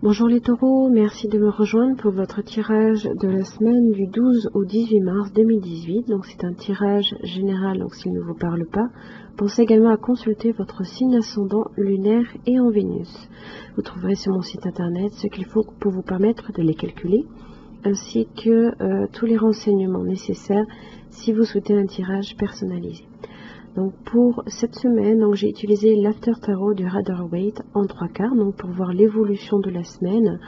Bonjour les taureaux, merci de me rejoindre pour votre tirage de la semaine du 12 au 18 mars 2018. Donc c'est un tirage général, donc s'il ne vous parle pas, pensez également à consulter votre signe ascendant lunaire et en Vénus. Vous trouverez sur mon site internet ce qu'il faut pour vous permettre de les calculer, ainsi que tous les renseignements nécessaires si vous souhaitez un tirage personnalisé. Donc pour cette semaine, j'ai utilisé l'After Tarot du Rider-Waite en 3 quarts, donc pour voir l'évolution de la semaine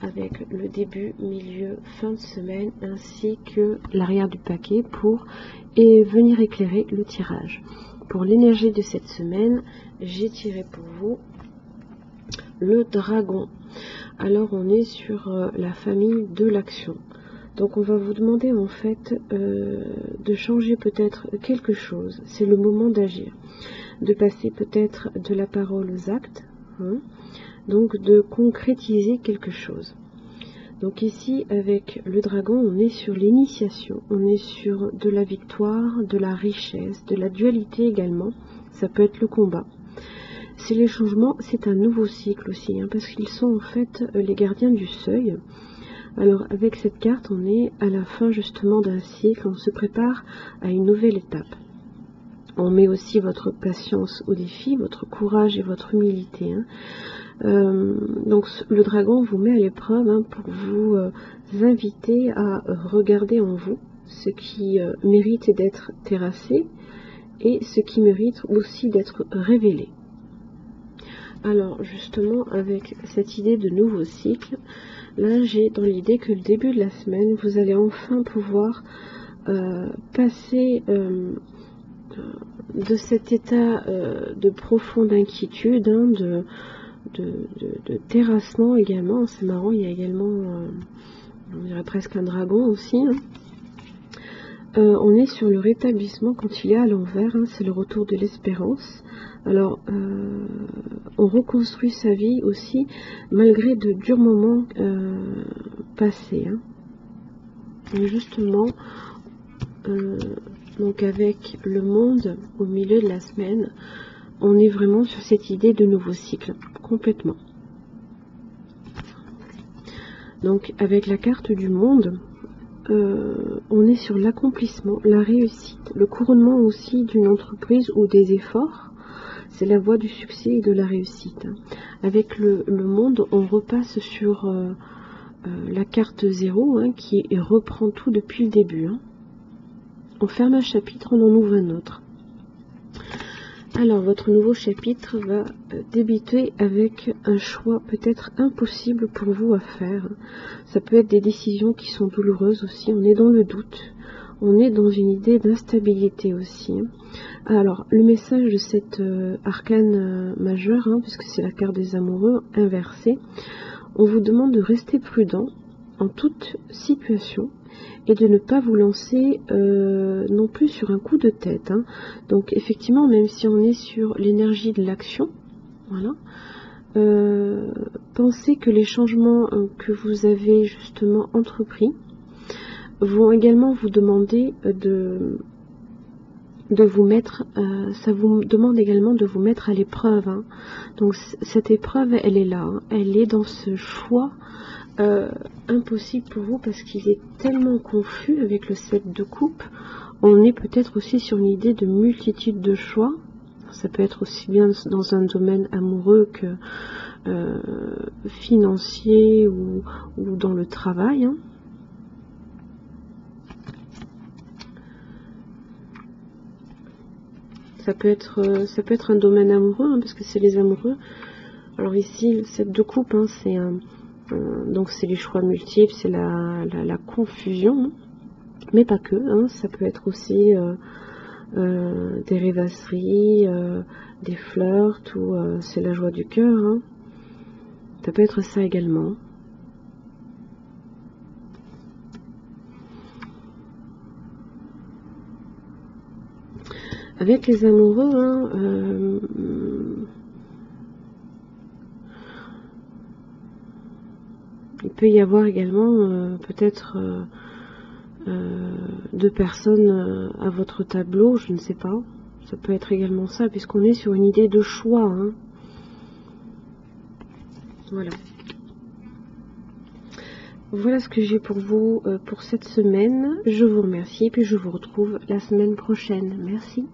avec le début, milieu, fin de semaine, ainsi que l'arrière du paquet pour venir éclairer le tirage. Pour l'énergie de cette semaine, j'ai tiré pour vous le dragon. Alors on est sur la famille de l'action. Donc on va vous demander en fait de changer peut-être quelque chose. C'est le moment d'agir, de passer peut-être de la parole aux actes, donc de concrétiser quelque chose. Donc ici avec le dragon, on est sur l'initiation, on est sur de la victoire, de la richesse, de la dualité également. Ça peut être le combat. C'est les changements, c'est un nouveau cycle aussi, parce qu'ils sont en fait les gardiens du seuil. Alors avec cette carte, on est à la fin justement d'un cycle, on se prépare à une nouvelle étape. On met aussi votre patience au défi, votre courage et votre humilité. Donc le dragon vous met à l'épreuve pour vous inviter à regarder en vous ce qui mérite d'être terrassé et ce qui mérite aussi d'être révélé. Alors justement avec cette idée de nouveau cycle, là j'ai dans l'idée que le début de la semaine, vous allez enfin pouvoir passer de cet état de profonde inquiétude, de terrassement également. C'est marrant, il y a également, on dirait presque un dragon aussi. On est sur le rétablissement quand il est à l'envers, c'est le retour de l'espérance. Alors, on reconstruit sa vie aussi, malgré de durs moments passés. Et justement, donc avec le monde au milieu de la semaine, on est vraiment sur cette idée de nouveau cycle, complètement. Donc avec la carte du monde, on est sur l'accomplissement, la réussite, le couronnement aussi d'une entreprise ou des efforts. C'est la voie du succès et de la réussite. Avec le monde, on repasse sur la carte 0 qui reprend tout depuis le début. On ferme un chapitre, on en ouvre un autre. Alors, votre nouveau chapitre va débuter avec un choix peut-être impossible pour vous à faire. Ça peut être des décisions qui sont douloureuses aussi. On est dans le doute. On est dans une idée d'instabilité aussi. Alors, le message de cet arcane majeur, puisque c'est la carte des amoureux inversée, on vous demande de rester prudent en toute situation et de ne pas vous lancer non plus sur un coup de tête. Donc, effectivement, même si on est sur l'énergie de l'action, voilà, pensez que les changements que vous avez justement entrepris vont également vous demander de vous mettre, ça vous demande également de vous mettre à l'épreuve. Donc cette épreuve, elle est là, elle est dans ce choix impossible pour vous parce qu'il est tellement confus avec le 7 de coupe. On est peut-être aussi sur une idée de multitude de choix. Ça peut être aussi bien dans un domaine amoureux que financier ou dans le travail. Ça peut être un domaine amoureux, parce que c'est les amoureux. Alors ici, le 7 de coupe, donc c'est les choix multiples, c'est la confusion, mais pas que. Ça peut être aussi des rêvasseries, des flirts, ou c'est la joie du cœur. Ça peut être ça également. Avec les amoureux, il peut y avoir également peut-être 2 personnes à votre tableau, je ne sais pas. Ça peut être également ça, puisqu'on est sur une idée de choix. Voilà. Voilà ce que j'ai pour vous pour cette semaine. Je vous remercie et puis je vous retrouve la semaine prochaine. Merci.